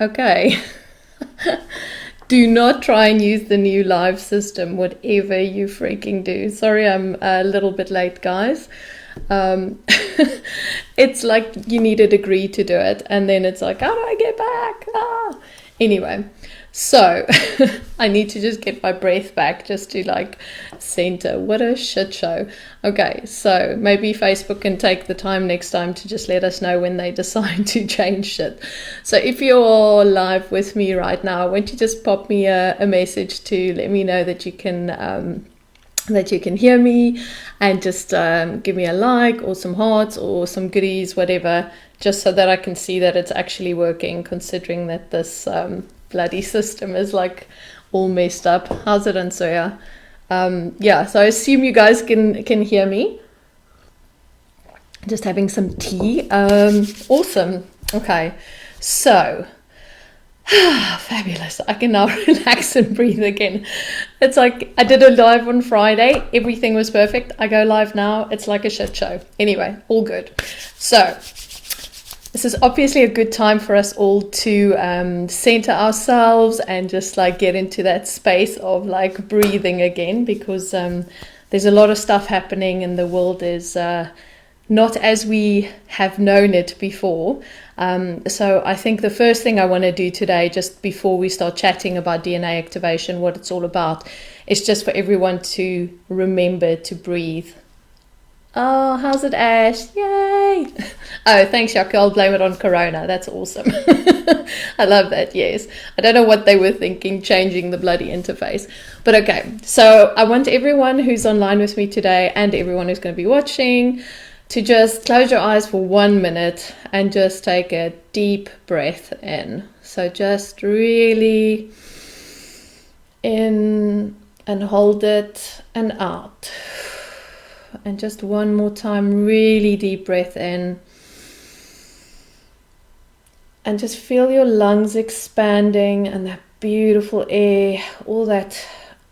Okay. Do not try and use the new live system, whatever you freaking do. Sorry, I'm a little bit late, guys. Um, it's like you need a degree to do it, and then it's like, how do I get back? Anyway, so I need to just get my breath back just to like center. What a shit show. Okay, so maybe Facebook can take the time next time to just let us know when they decide to change shit. So if you're live with me right now, won't you just pop me a message to let me know that you can hear me, and just give me a like or some hearts or some goodies, whatever, just so that I can see that it's actually working, considering that this bloody system is like all messed up. How's it, Ansoya? Yeah, so I assume you guys can hear me. Just having some tea. Awesome. Okay, so fabulous. I can now relax and breathe again. It's like I did a live on Friday. Everything was perfect. I go live now. It's like a shit show. Anyway, all good. So this is obviously a good time for us all to center ourselves and just like get into that space of like breathing again, because there's a lot of stuff happening and the world is not as we have known it before. So I think the first thing I want to do today, just before we start chatting about DNA activation, what it's all about, is just for everyone to remember to breathe. Oh, how's it, Ash? Yay! Oh, thanks, Jaco. I'll blame it on Corona. That's awesome. I love that, yes. I don't know what they were thinking, changing the bloody interface. But okay, so I want everyone who's online with me today and everyone who's going to be watching to just close your eyes for 1 minute and just take a deep breath in. So just really in and hold it and out. And just one more time, really deep breath in. And just feel your lungs expanding and that beautiful air, all that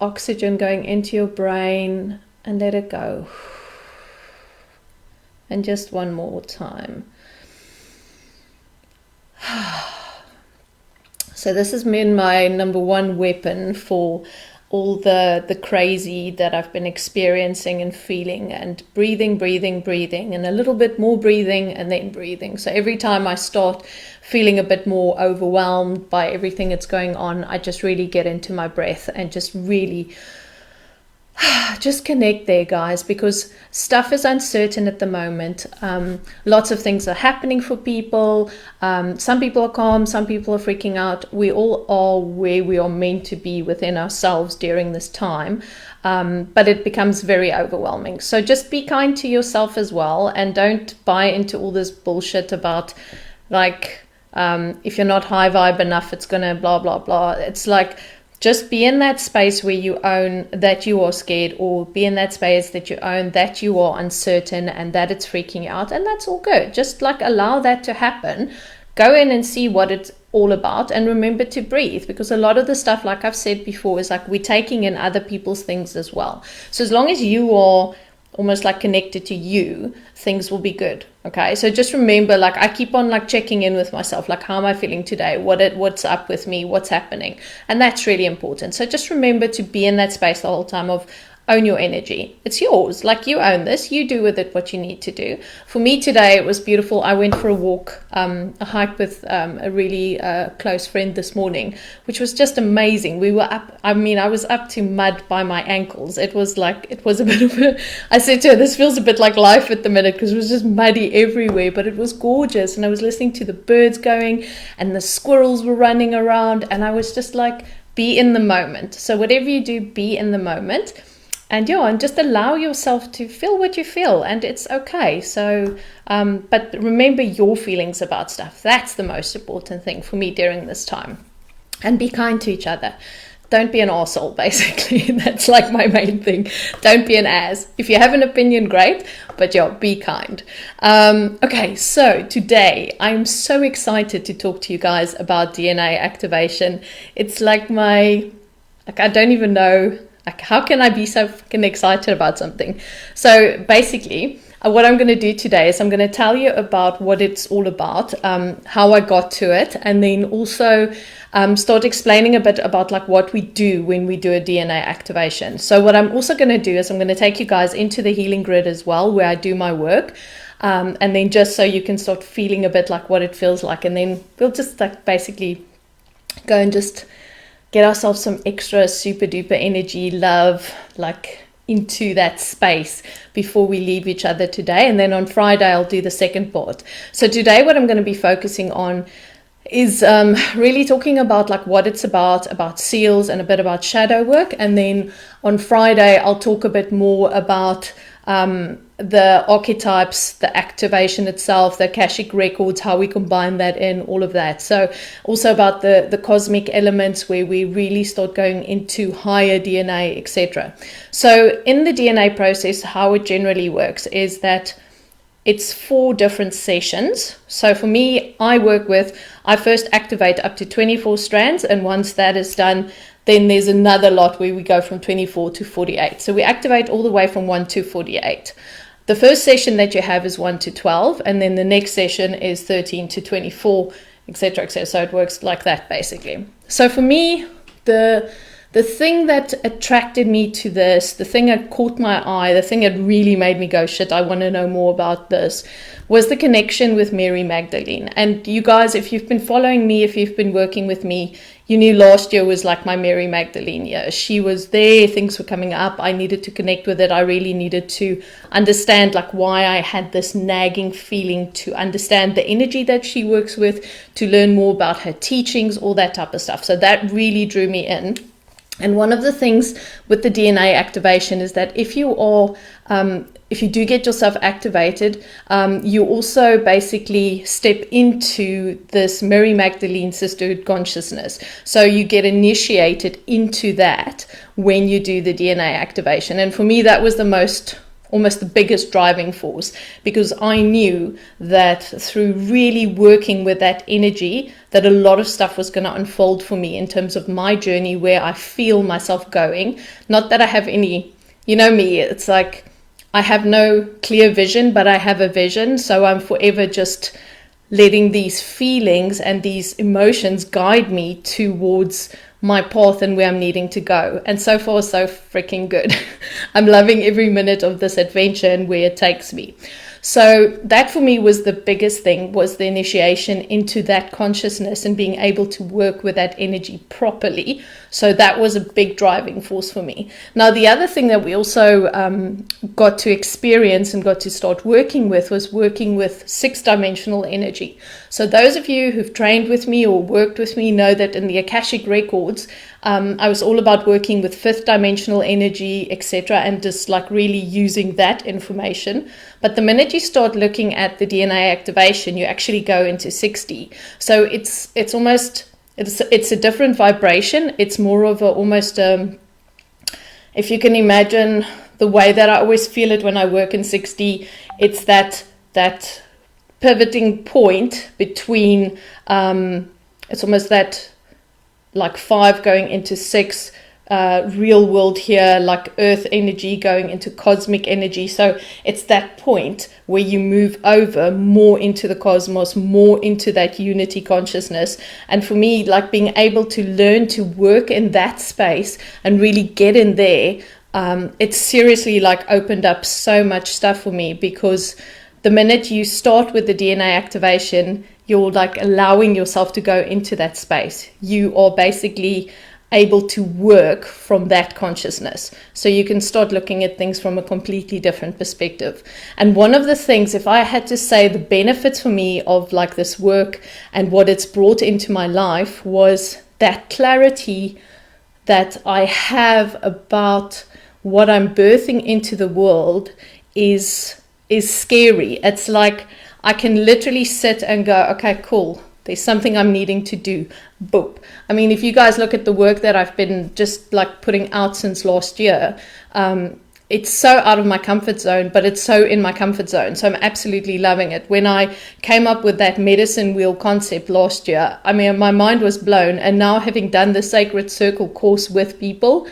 oxygen going into your brain, and let it go. And just one more time. So this has been my number one weapon for all the crazy that I've been experiencing and feeling, and breathing, and a little bit more breathing, and then breathing. So every time I start feeling a bit more overwhelmed by everything that's going on, I just really get into my breath and just really just connect there, guys, because stuff is uncertain at the moment. Lots of things are happening for people. Some people are calm, some people are freaking out. We all are where we are meant to be within ourselves during this time, but it becomes very overwhelming. So just be kind to yourself as well, and don't buy into all this bullshit about like if you're not high vibe enough, it's gonna blah blah blah. It's like, just be in that space where you own that you are scared, or be in that space that you own that you are uncertain and that it's freaking out, and that's all good. Just like allow that to happen. Go in and see what it's all about, and remember to breathe, because a lot of the stuff, like I've said before, is like we're taking in other people's things as well. So as long as you are almost like connected to you, things will be good. Okay, so just remember, like I keep on like checking in with myself, like how am I feeling today, what's up with me, what's happening, and that's really important. So just remember to be in that space the whole time of own your energy. It's yours. Like you own this. You do with it what you need to do. For me today, it was beautiful. I went for a walk, a hike with a really close friend this morning, which was just amazing. We were up. I mean, I was up to mud by my ankles. It was a bit of a, I said to her, this feels a bit like life at the minute, because it was just muddy everywhere, but it was gorgeous. And I was listening to the birds going and the squirrels were running around. And I was just like, be in the moment. So whatever you do, be in the moment. And just allow yourself to feel what you feel, and it's okay. So, but remember your feelings about stuff. That's the most important thing for me during this time. And be kind to each other. Don't be an arsehole, basically. That's like my main thing. Don't be an ass. If you have an opinion, great, but be kind. Okay, so today I'm so excited to talk to you guys about DNA activation. It's like I don't even know. Like, how can I be so fucking excited about something? So basically, what I'm going to do today is I'm going to tell you about what it's all about, how I got to it, and then also start explaining a bit about like what we do when we do a DNA activation. So what I'm also going to do is I'm going to take you guys into the healing grid as well, where I do my work. And then just so you can start feeling a bit like what it feels like. And then we'll just like basically go and just get ourselves some extra super duper energy, love, like into that space before we leave each other today. And then on Friday, I'll do the second part. So today, what I'm going to be focusing on is really talking about like what it's about seals and a bit about shadow work. And then on Friday, I'll talk a bit more about the archetypes, the activation itself, the Akashic records, how we combine that in, all of that. So also about the cosmic elements where we really start going into higher DNA, etc. So in the DNA process, how it generally works is that it's 4 different sessions. So for me, I first activate up to 24 strands. And once that is done, then there's another lot where we go from 24 to 48. So we activate all the way from 1 to 48. The first session that you have is 1 to 12. And then the next session is 13 to 24, etc., etc. So it works like that, basically. So for me, the thing that attracted me to this, the thing that caught my eye, the thing that really made me go, shit, I want to know more about this, was the connection with Mary Magdalene. And you guys, if you've been following me, if you've been working with me, you knew last year was like my Mary Magdalene year. She was there, things were coming up, I needed to connect with it. I really needed to understand like why I had this nagging feeling, to understand the energy that she works with, to learn more about her teachings, all that type of stuff. So that really drew me in. And one of the things with the DNA activation is that if you do get yourself activated, you also basically step into this Mary Magdalene sisterhood consciousness. So you get initiated into that when you do the DNA activation. And for me, that was almost the biggest driving force, because I knew that through really working with that energy, that a lot of stuff was going to unfold for me in terms of my journey, where I feel myself going. Not that I have any, you know me, it's like I have no clear vision, but I have a vision. So I'm forever just letting these feelings and these emotions guide me towards my path and where I'm needing to go. And so far, so freaking good. I'm loving every minute of this adventure and where it takes me. So that for me was the biggest thing, was the initiation into that consciousness and being able to work with that energy properly. So that was a big driving force for me. Now, the other thing that we also got to experience and got to start working with was working with 6-dimensional energy. So those of you who've trained with me or worked with me know that in the Akashic records, I was all about working with 5th dimensional energy, etc., and just like really using that information. But the minute you start looking at the DNA activation, you actually go into 6D. So it's a different vibration. It's more of almost if you can imagine the way that I always feel it when I work in 6D, it's that pivoting point between it's almost that like 5 going into 6, real world here, like earth energy going into cosmic energy. So it's that point where you move over more into the cosmos, more into that unity consciousness. And for me, like being able to learn to work in that space and really get in there, it's seriously like opened up so much stuff for me, because the minute you start with the DNA activation, you're like allowing yourself to go into that space. You are basically able to work from that consciousness. So you can start looking at things from a completely different perspective. And one of the things, if I had to say the benefits for me of like this work and what it's brought into my life, was that clarity that I have about what I'm birthing into the world is scary. It's like I can literally sit and go, okay, cool, there's something I'm needing to do. Boop. I mean, if you guys look at the work that I've been just like putting out since last year, it's so out of my comfort zone, but it's so in my comfort zone. So I'm absolutely loving it. When I came up with that medicine wheel concept last year, I mean, my mind was blown. And now having done the Sacred Circle course with people,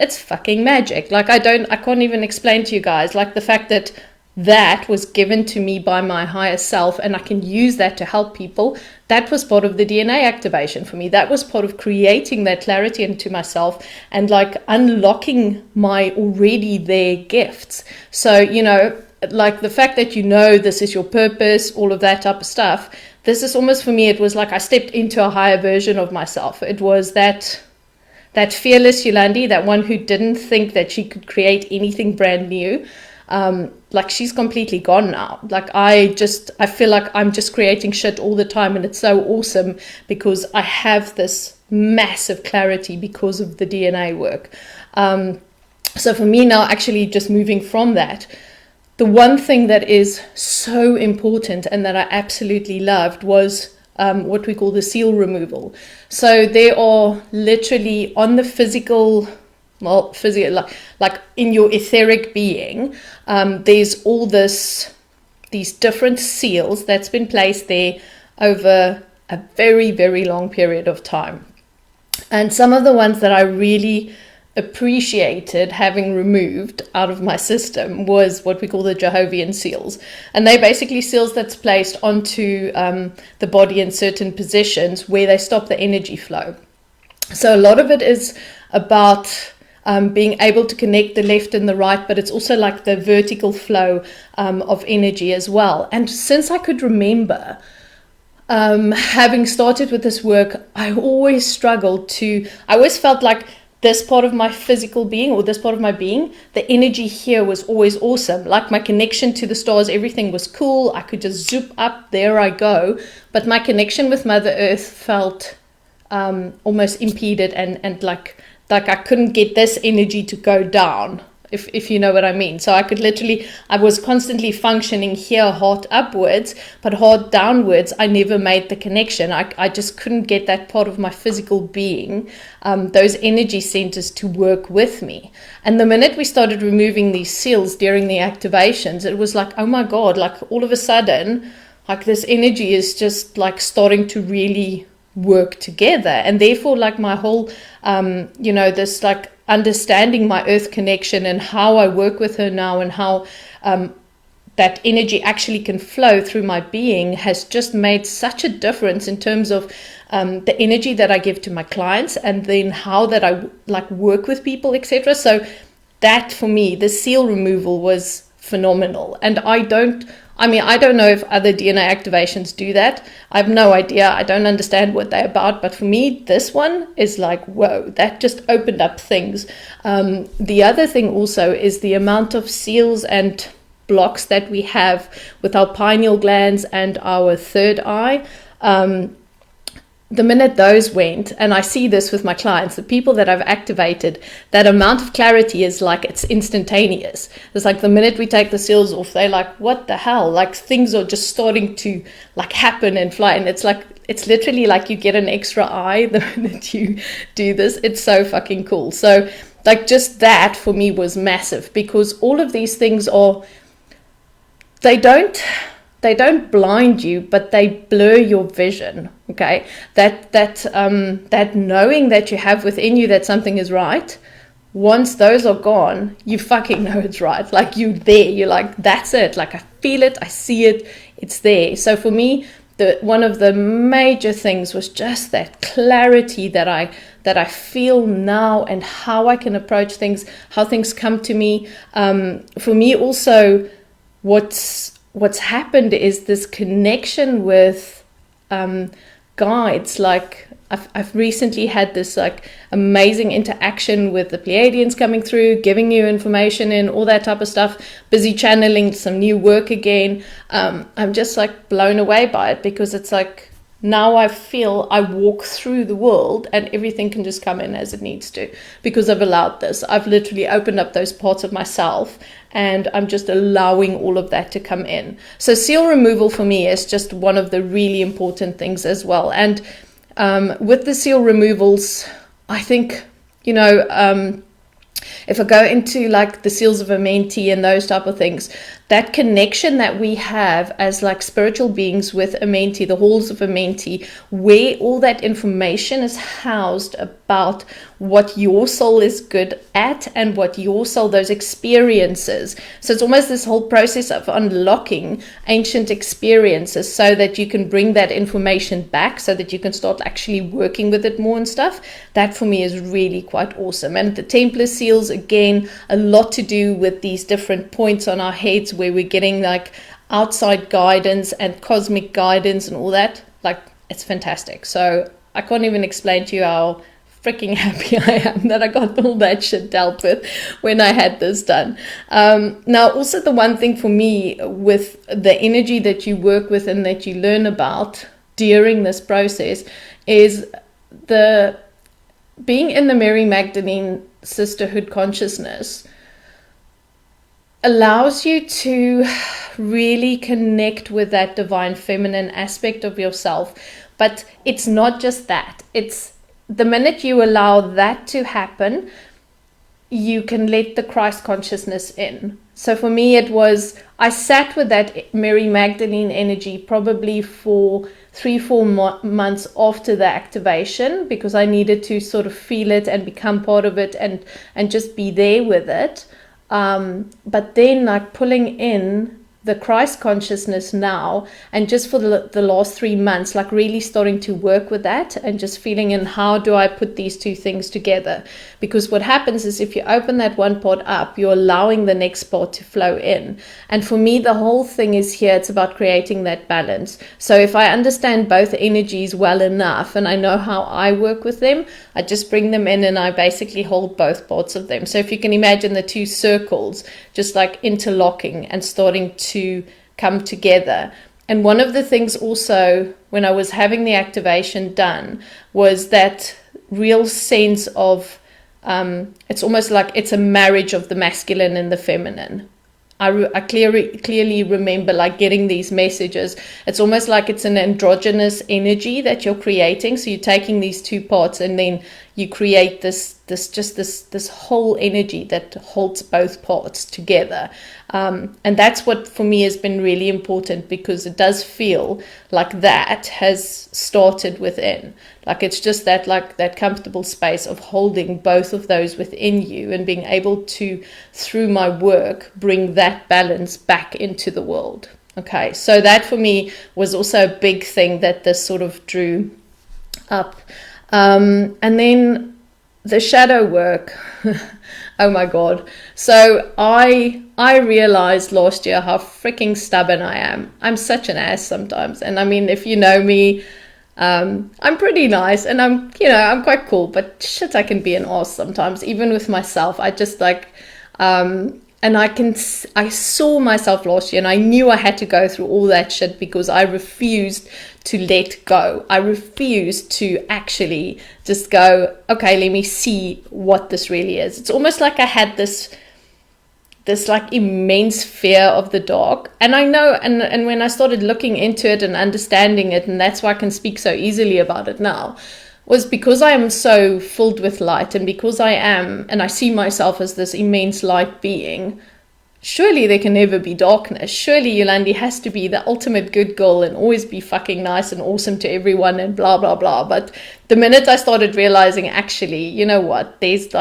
it's fucking magic. Like I can't even explain to you guys, like the fact that that was given to me by my higher self, and I can use that to help people. That was part of the DNA activation for me. That was part of creating that clarity into myself and like unlocking my already there gifts. So, you know, like the fact that, you know, this is your purpose, all of that type of stuff. This is almost, for me, it was like I stepped into a higher version of myself. It was that fearless Yolandi, that one who didn't think that she could create anything brand new. Like she's completely gone now. Like I feel like I'm just creating shit all the time, and it's so awesome because I have this massive clarity because of the DNA work. So for me now, actually just moving from that, the one thing that is so important and that I absolutely loved was what we call the seal removal. So there are literally on the physical, like in your etheric being, there's all these different seals that's been placed there over a very, very long period of time. And some of the ones that I really appreciated having removed out of my system was what we call the Jehovah's seals. And they're basically seals that's placed onto the body in certain positions where they stop the energy flow. So a lot of it is about being able to connect the left and the right, but it's also like the vertical flow of energy as well. And since I could remember, having started with this work, I always felt like this part of my physical being, or this part of my being, the energy here was always awesome. Like my connection to the stars, everything was cool. I could just zoop up, there I go. But my connection with Mother Earth felt almost impeded, and like I couldn't get this energy to go down, if you know what I mean. So I was constantly functioning here, heart upwards, but heart downwards, I never made the connection. I just couldn't get that part of my physical being, those energy centers to work with me. And the minute we started removing these seals during the activations, it was like, oh my God, like all of a sudden, like this energy is just like starting to really work together. And therefore, like my whole, this like understanding my earth connection and how I work with her now, and how that energy actually can flow through my being has just made such a difference in terms of the energy that I give to my clients, and then how that I like work with people, etc. So that for me, the seal removal was phenomenal. And I don't know if other DNA activations do that. I have no idea. I don't understand what they're about. But for me, this one is like, whoa, that just opened up things. The other thing also is the amount of seals and blocks that we have with our pineal glands and our third eye. The minute those went, and I see this with my clients, the people that I've activated, that amount of clarity is like, it's instantaneous. It's like the minute we take the seals off, they're like, what the hell? Like things are just starting to like happen and fly. And it's like, it's literally like you get an extra eye the minute you do this. It's so fucking cool. So like just that for me was massive, because all of these things they don't blind you, but they blur your vision. Okay, that knowing that you have within you that something is right, once those are gone, you fucking know it's right. Like you're there, you're like, that's it. Like I feel it, I see it, it's there. So for me, one of the major things was just that clarity that I feel now, and how I can approach things, how things come to me. For me also, what's happened is this connection with guides. Like I've recently had this like amazing interaction with the Pleiadians coming through, giving you information and all that type of stuff, busy channeling some new work again. I'm just like blown away by it, because it's like, now I feel I walk through the world and everything can just come in as it needs to, because I've allowed this. I've literally opened up those parts of myself, and I'm just allowing all of that to come in. So seal removal for me is just one of the really important things as well. And with the seal removals, I think, if I go into like the seals of a mentee and those type of things, that connection that we have as like spiritual beings with a mentee, the halls of a mentee, where all that information is housed about what your soul is good at and what your soul, those experiences. So it's almost this whole process of unlocking ancient experiences so that you can bring that information back, so that you can start actually working with it more and stuff. That for me is really quite awesome. And the Templar seals, again, a lot to do with these different points on our heads where we're getting like outside guidance and cosmic guidance and all that. Like, it's fantastic. So I can't even explain to you how freaking happy I am that I got all that shit dealt with when I had this done. Now, also the one thing for me with the energy that you work with and that you learn about during this process is the being in the Mary Magdalene sisterhood consciousness allows you to really connect with that divine feminine aspect of yourself. But it's not just that. It's the minute you allow that to happen, you can let the Christ consciousness in. So for me, it was, I sat with that Mary Magdalene energy probably for 3-4 months after the activation, because I needed to sort of feel it and become part of it and just be there with it. But then like pulling in the Christ consciousness now, and just for the last 3 months, like really starting to work with that and just feeling in how do I put these two things together. Because what happens is if you open that one part up, you're allowing the next part to flow in. And for me, the whole thing is here, it's about creating that balance. So if I understand both energies well enough and I know how I work with them, I just bring them in and I basically hold both parts of them. So if you can imagine the two circles just like interlocking and starting to come together. And one of the things also when I was having the activation done was that real sense of it's almost like it's a marriage of the masculine and the feminine. I clearly remember like getting these messages. It's almost like it's an androgynous energy that you're creating. So you're taking these two parts and then you create this whole energy that holds both parts together. And that's what for me has been really important, because it does feel like that has started within. Like it's just that, like that comfortable space of holding both of those within you and being able to, through my work, bring that balance back into the world. Okay, so that for me was also a big thing that this sort of drew up. And then the shadow work. Oh my God. So I realized last year how freaking stubborn I am. I'm such an ass sometimes. And I mean, if you know me, I'm pretty nice and I'm quite cool, but shit, I can be an ass sometimes, even with myself. I just like, and I saw myself last year and I knew I had to go through all that shit because I refused to let go. I refused to actually just go, okay, let me see what this really is. It's almost like I had this like immense fear of the dark. And I know, and when I started looking into it and understanding it, and that's why I can speak so easily about it now, was because I am so filled with light, and because I am, and I see myself as this immense light being, surely there can never be darkness. Surely Yolandi has to be the ultimate good girl and always be fucking nice and awesome to everyone and blah, blah, blah. But the minute I started realizing, actually, you know what, there's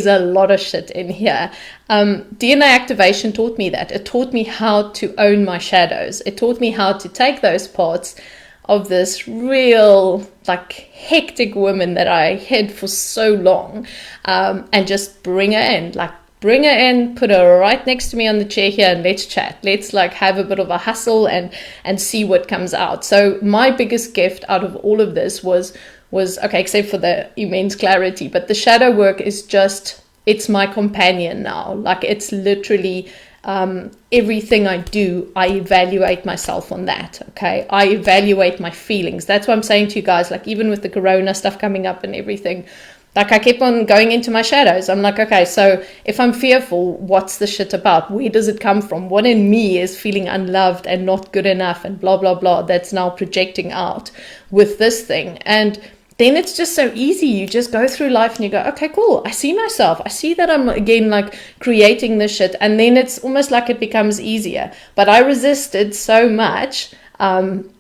a lot of shit in here. DNA activation taught me that. It taught me how to own my shadows. It taught me how to take those parts of this real, like, hectic woman that I hid for so long, and just bring her in, put her right next to me on the chair here, and let's chat. Let's like have a bit of a hustle and see what comes out. So my biggest gift out of all of this was okay, except for the immense clarity, but the shadow work is just, it's my companion now. Like it's literally everything I do, I evaluate myself on that. Okay, I evaluate my feelings. That's what I'm saying to you guys. Like even with the corona stuff coming up and everything, like I kept on going into my shadows. I'm like, okay, so if I'm fearful, what's the shit about? Where does it come from? What in me is feeling unloved and not good enough and blah, blah, blah, that's now projecting out with this thing? And then it's just so easy. You just go through life and you go, okay, cool. I see myself. I see that I'm again like creating this shit. And then it's almost like it becomes easier. But I resisted so much. And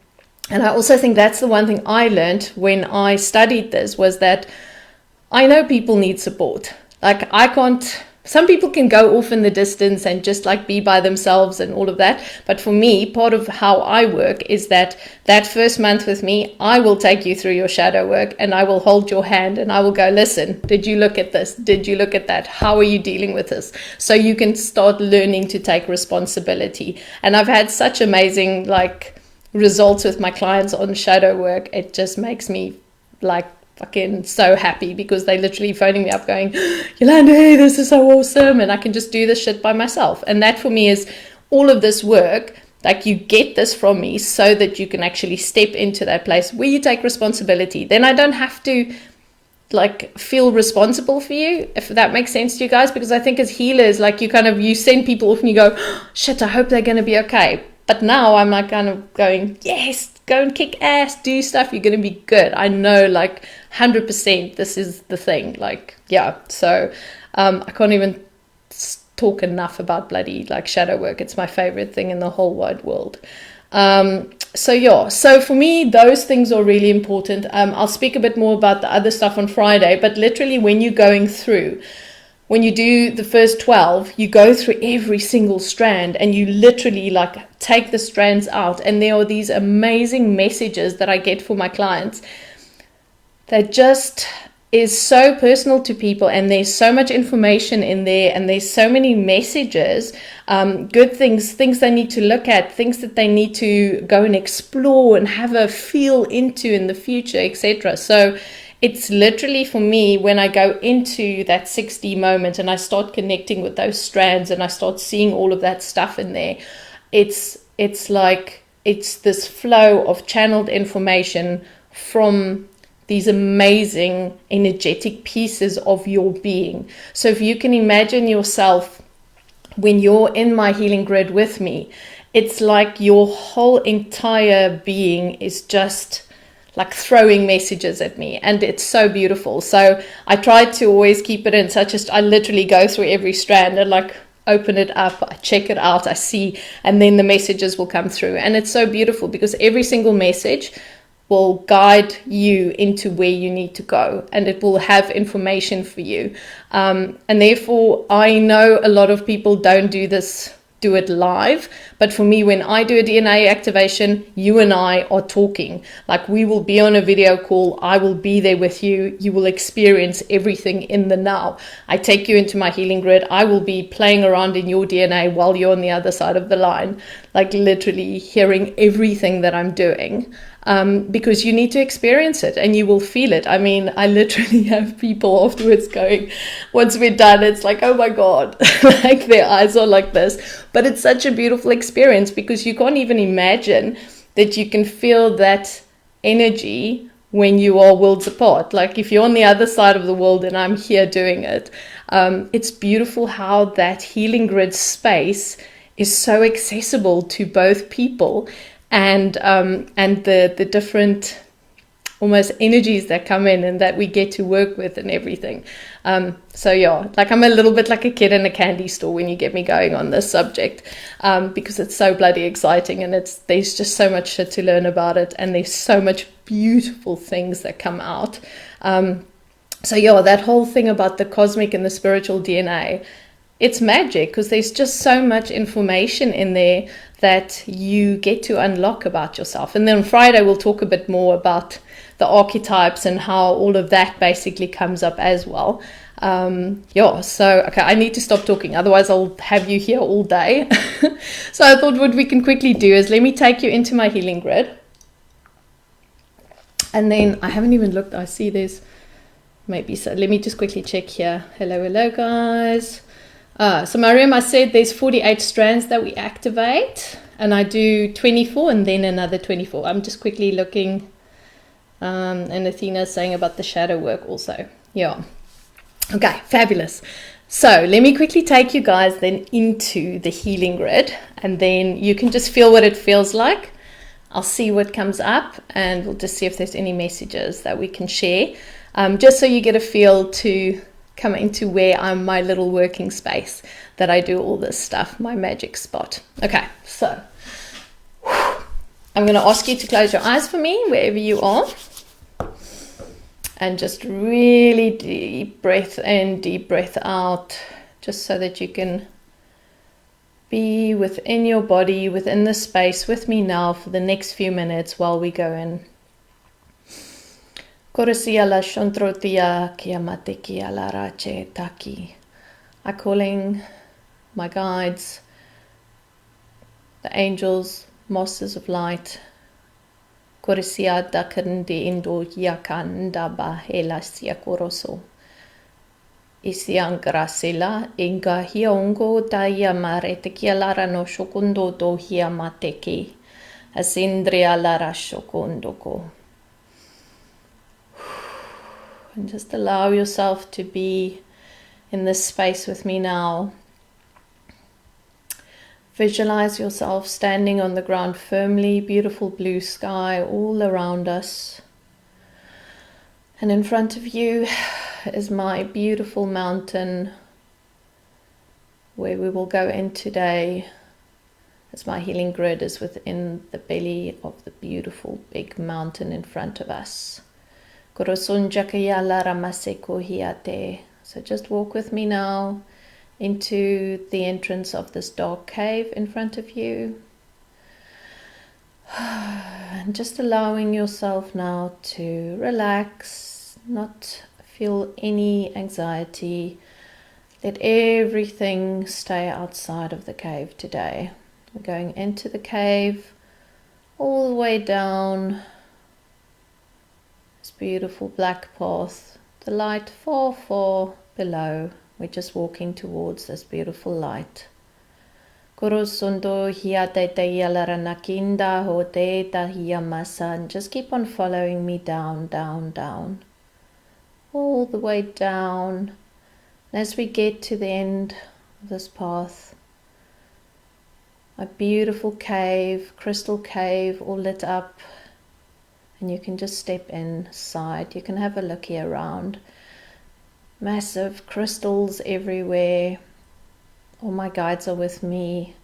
I also think that's the one thing I learned when I studied this, was that I know people need support. Like I can't, some people can go off in the distance and just like be by themselves and all of that. But for me, part of how I work is that first month with me, I will take you through your shadow work and I will hold your hand and I will go, listen, did you look at this? Did you look at that? How are you dealing with this? So you can start learning to take responsibility. And I've had such amazing like results with my clients on shadow work. It just makes me like fucking so happy, because they literally phoning me up going, Yolanda, hey, this is so awesome, and I can just do this shit by myself. And that for me is all of this work. Like you get this from me so that you can actually step into that place where you take responsibility. Then I don't have to like feel responsible for you, if that makes sense to you guys, because I think as healers, like you send people off and you go, shit, I hope they're going to be okay. But now I'm like kind of going, yes, go and kick ass, do stuff, you're going to be good. I know like 100% this is the thing. Like, yeah. So I can't even talk enough about bloody like shadow work. It's my favorite thing in the whole wide world. So for me, those things are really important. I'll speak a bit more about the other stuff on Friday, but literally when you're going through, when you do the first 12, you go through every single strand and you literally like take the strands out. And there are these amazing messages that I get for my clients that just is so personal to people. And there's so much information in there and there's so many messages, good things they need to look at, things that they need to go and explore and have a feel into in the future, etc. So it's literally for me, when I go into that 6D moment and I start connecting with those strands and I start seeing all of that stuff in there, it's like it's this flow of channeled information from these amazing energetic pieces of your being. So if you can imagine yourself when you're in my healing grid with me, it's like your whole entire being is just like throwing messages at me, and it's so beautiful. So I try to always keep it in such as I literally go through every strand and like open it up, I check it out, I see, and then the messages will come through. And it's so beautiful because every single message will guide you into where you need to go, and it will have information for you. And therefore, I know a lot of people don't do it live, but for me, when I do a DNA activation, you and I are talking. Like we will be on a video call, I will be there with you, you will experience everything in the now. I take you into my healing grid, I will be playing around in your DNA while you're on the other side of the line, like literally hearing everything that I'm doing. Because you need to experience it and you will feel it. I mean, I literally have people afterwards going, once we're done, it's like, oh my God, like their eyes are like this. But it's such a beautiful experience because you can't even imagine that you can feel that energy when you are worlds apart. Like if you're on the other side of the world and I'm here doing it, it's beautiful how that healing grid space is so accessible to both people. And the different almost energies that come in and that we get to work with and everything. So yeah, like I'm a little bit like a kid in a candy store when you get me going on this subject, because it's so bloody exciting and there's just so much shit to learn about it, and there's so much beautiful things that come out. So yeah, that whole thing about the cosmic and the spiritual DNA, it's magic because there's just so much information in there that you get to unlock about yourself. And then on Friday, we'll talk a bit more about the archetypes and how all of that basically comes up as well. So, okay, I need to stop talking. Otherwise, I'll have you here all day. So I thought what we can quickly do is let me take you into my healing grid. And then I haven't even looked. I see there's maybe, so let me just quickly check here. Hello, guys. So Mariam, I said there's 48 strands that we activate, and I do 24 and then another 24. I'm just quickly looking, and Athena's saying about the shadow work also. Yeah. Okay, fabulous. So let me quickly take you guys then into the healing grid, and then you can just feel what it feels like. I'll see what comes up, and we'll just see if there's any messages that we can share, just so you get a feel to come into where I'm my little working space that I do all this stuff, my magic spot. Okay, so I'm going to ask you to close your eyes for me wherever you are, and just really deep breath in, deep breath out, just so that you can be within your body, within the space with me now for the next few minutes while we go in. Korosia shontrotia kiamateki ala rache taki. I'm calling my guides, the angels, masters of light. Korosia dakandi indo yakanda bahela sia koroso. Isiangrasila inga hiongo daya mareteki alara no shokundo do hiamateki. Asindria lara shokundoko. And just allow yourself to be in this space with me now. Visualize yourself standing on the ground firmly, beautiful blue sky all around us. And in front of you is my beautiful mountain where we will go in today, as my healing grid is within the belly of the beautiful big mountain in front of us. So just walk with me now into the entrance of this dark cave in front of you. And just allowing yourself now to relax, not feel any anxiety. Let everything stay outside of the cave today. We're going into the cave, all the way down this beautiful black path, the light far, far below. We're just walking towards this beautiful light. Just keep on following me down, down, down, all the way down. And as we get to the end of this path, a beautiful cave, crystal cave, all lit up, and you can just step inside. You can have a look here around. Massive crystals everywhere. All my guides are with me,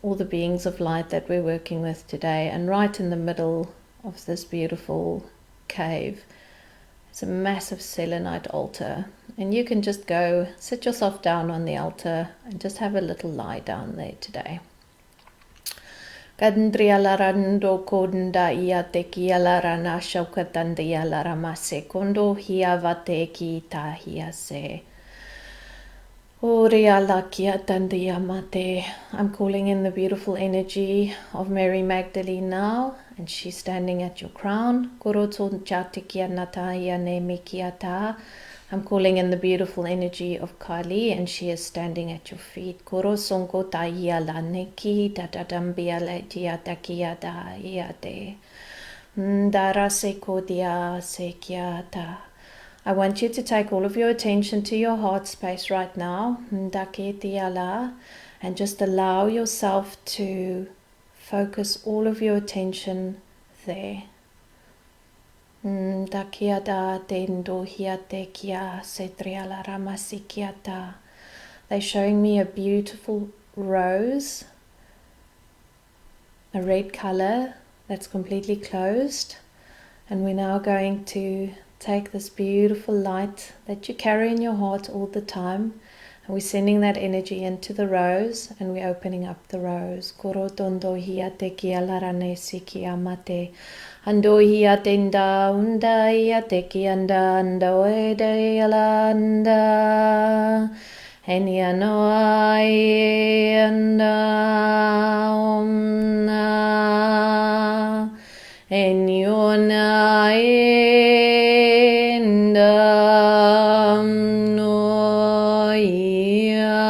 all the beings of light that we're working with today. And right in the middle of this beautiful cave, it's a massive selenite altar. And you can just go sit yourself down on the altar and just have a little lie down there today. Kadndria larando kodnda ia teki alarana shaukatandia laramase kondo hiavateki tahiase. I'm calling in the beautiful energy of Mary Magdalene now, and she's standing at your crown. I'm calling in the beautiful energy of Kali, and she is standing at your feet. I want you to take all of your attention to your heart space right now, and just allow yourself to focus all of your attention there. They're showing me a beautiful rose, a red color that's completely closed, and we're now going to take this beautiful light that you carry in your heart all the time, and we're sending that energy into the rose, and we're opening up the rose. Ando hia tenda unda hia teki anda ando ede alanda enia no ai anda omna enio na enda no ia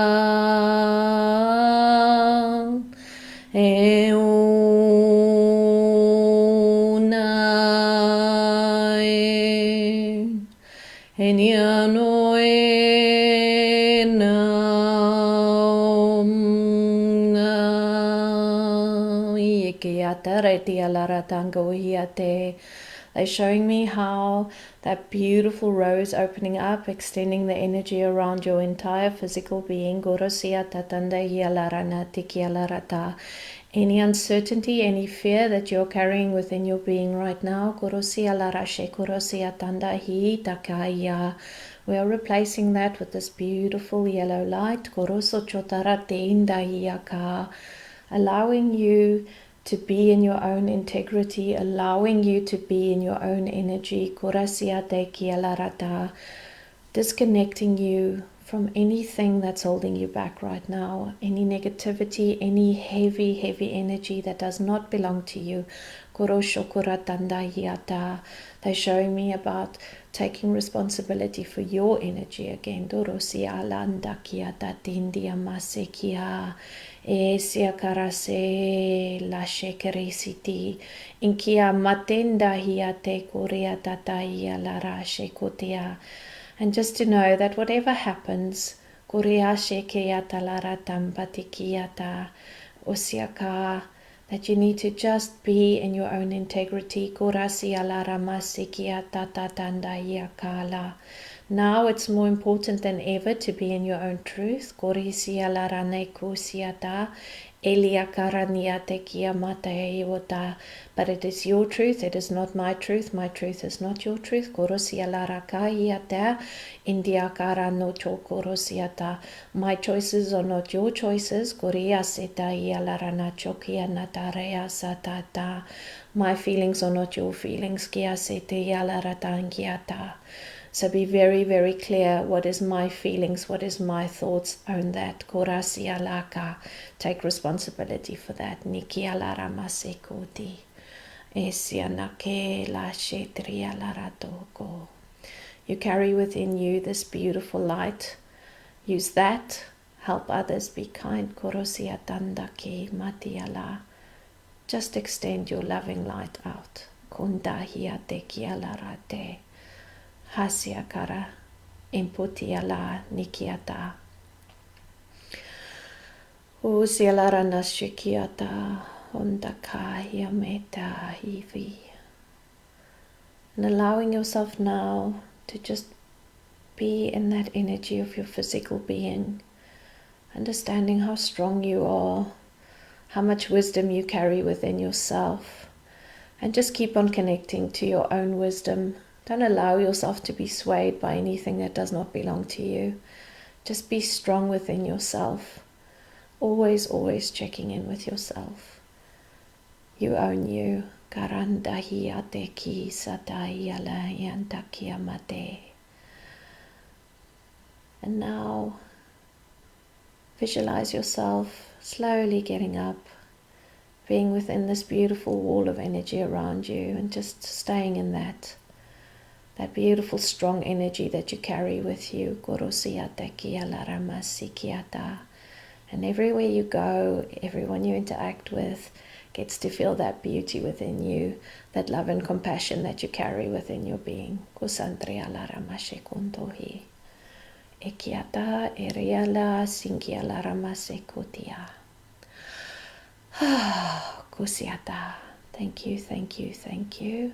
They're showing me how that beautiful rose opening up, extending the energy around your entire physical being. Any uncertainty, any fear that you're carrying within your being right now, we are replacing that with this beautiful yellow light, allowing you to be in your own integrity, allowing you to be in your own energy, disconnecting you from anything that's holding you back right now, any negativity, any heavy energy that does not belong to you. They're showing me about taking responsibility for your energy again. Esia karase la shekerisiti inkia matenda hiate korea tataya lara shekotia. And just to know that whatever happens, korea shekeyata lara tampatikiyata osiaka, that you need to just be in your own integrity. Korasia lara masikiyata tatandaya kala. Now it's more important than ever to be in your own truth. But it is your truth, it is not my truth. My truth is not your truth. My choices are not your choices. My feelings are not your feelings. So be very, very clear. What is my feelings? What is my thoughts? Own that. Take responsibility for that. You carry within you this beautiful light. Use that. Help others. Be kind. Just extend your loving light out. Hasiakara imputiala nikiata. Usialara nashikiata ondaka yameta hivi. And allowing yourself now to just be in that energy of your physical being, understanding how strong you are, how much wisdom you carry within yourself, and just keep on connecting to your own wisdom. Don't allow yourself to be swayed by anything that does not belong to you. Just be strong within yourself. Always, always checking in with yourself. You own you. And now visualize yourself slowly getting up, being within this beautiful wall of energy around you, and just staying in that beautiful strong energy that you carry with you. And everywhere you go, everyone you interact with gets to feel that beauty within you, that love and compassion that you carry within your being. Ekiata eriala singiala ramasekotia. Kusiata. Thank you, thank you, thank you.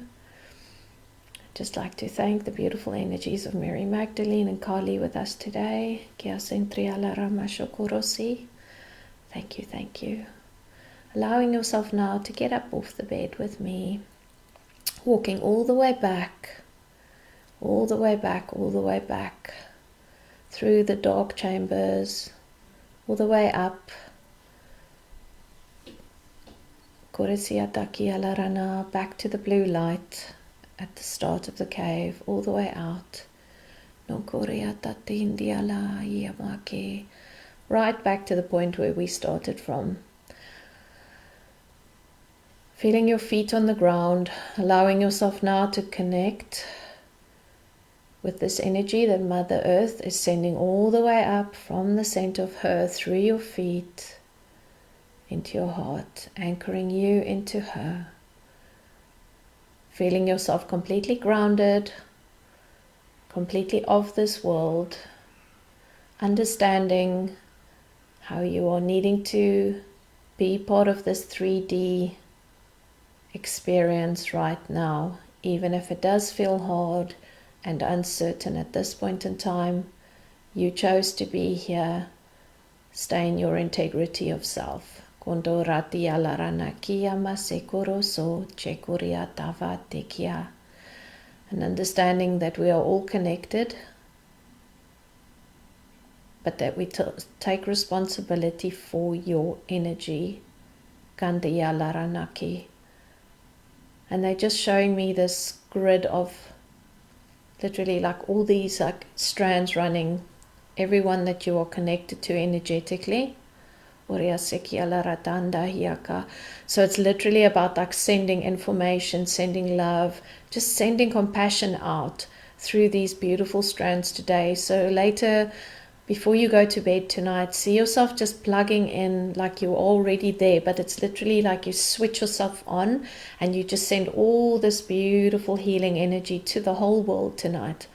I'd just like to thank the beautiful energies of Mary Magdalene and Kali with us today. Kia sentriala ramashokorosi. Thank you, thank you. Allowing yourself now to get up off the bed with me, walking all the way back, all the way back, all the way back, through the dark chambers, all the way up. Back to the blue light at the start of the cave, all the way out. Right back to the point where we started from. Feeling your feet on the ground, allowing yourself now to connect with this energy that Mother Earth is sending all the way up from the center of her through your feet into your heart, anchoring you into her. Feeling yourself completely grounded, completely of this world, understanding how you are needing to be part of this 3D experience right now, even if it does feel hard and uncertain at this point in time. You chose to be here. Stay in your integrity of self. Kondo rati alarana kia masekoro so chekuria tava tekia. And understanding that we are all connected, but that we take responsibility for your energy. Kandiya laranaki. And they're just showing me this grid of literally like all these like strands running, everyone that you are connected to energetically. So it's literally about like sending information, sending love, just sending compassion out through these beautiful strands today. So later, before you go to bed tonight, see yourself just plugging in like you're already there, but it's literally like you switch yourself on and you just send all this beautiful healing energy to the whole world tonight.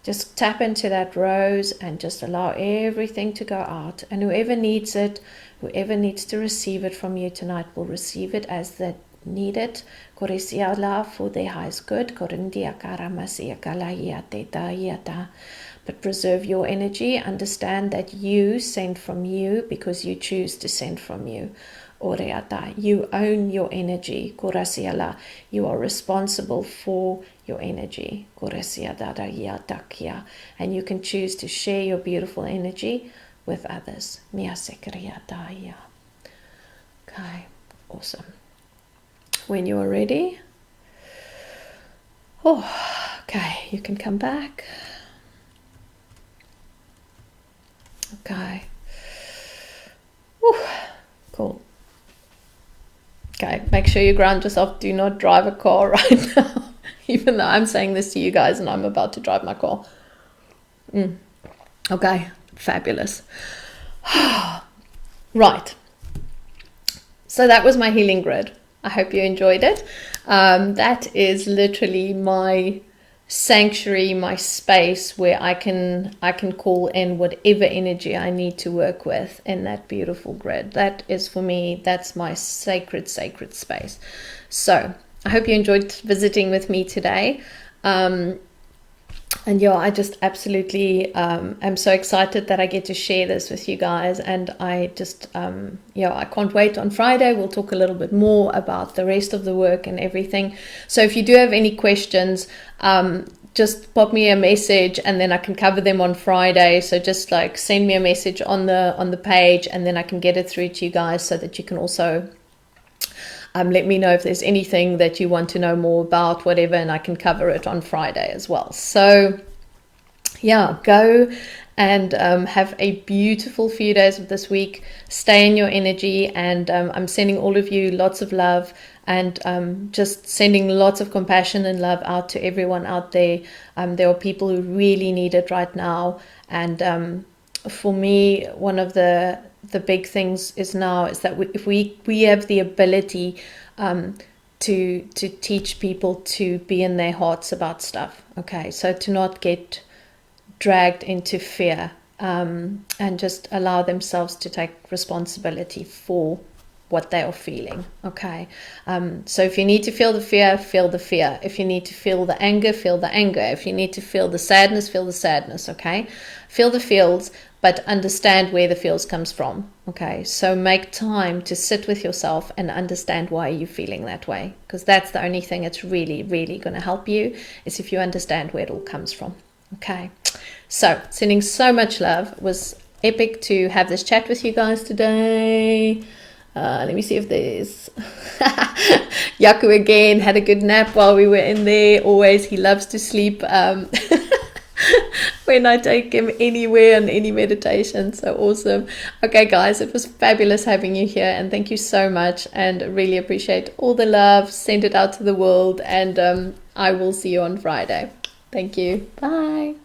Just tap into that rose and just allow everything to go out. And whoever needs it, whoever needs to receive it from you tonight will receive it as they need it. Koresiala for their highest good. But preserve your energy. Understand that you send from you because you choose to send from you. You own your energy. You are responsible for your energy. And you can choose to share your beautiful energy with others. Okay, awesome. When you are ready, okay, you can come back. Okay. Cool. Okay, make sure you ground yourself. Do not drive a car right now, even though I'm saying this to you guys and I'm about to drive my car. Okay, fabulous. Right. So that was my healing grid. I hope you enjoyed it. That is literally my sanctuary, my space where I can call in whatever energy I need to work with in that beautiful grid. That is for me, that's my sacred space. So I hope you enjoyed visiting with me today. And yeah, I just absolutely am so excited that I get to share this with you guys. And I just, I can't wait on Friday. We'll talk a little bit more about the rest of the work and everything. So if you do have any questions, just pop me a message and then I can cover them on Friday. So just like send me a message on the page and then I can get it through to you guys so that you can also let me know if there's anything that you want to know more about, whatever, and I can cover it on Friday as well. So yeah, go and have a beautiful few days of this week. Stay in your energy, and I'm sending all of you lots of love and just sending lots of compassion and love out to everyone out there. There are people who really need it right now, and for me, one of the big things is that if we have the ability to teach people to be in their hearts about stuff, okay, so to not get dragged into fear, and just allow themselves to take responsibility for what they are feeling, okay. So if you need to feel the fear, feel the fear. If you need to feel the anger, feel the anger. If you need to feel the sadness, okay. Feel the feels, but understand where the feels comes from, okay. So make time to sit with yourself and understand why you're feeling that way, because that's the only thing that's really, really going to help you, is if you understand where it all comes from, okay. So sending so much love. It was epic to have this chat with you guys today. Let me see if there's Yaku again had a good nap while we were in there. Always, he loves to sleep when I take him anywhere on any meditation. So awesome. Okay guys, it was fabulous having you here, and thank you so much, and really appreciate all the love. Send it out to the world, and I will see you on Friday. Thank you. Bye.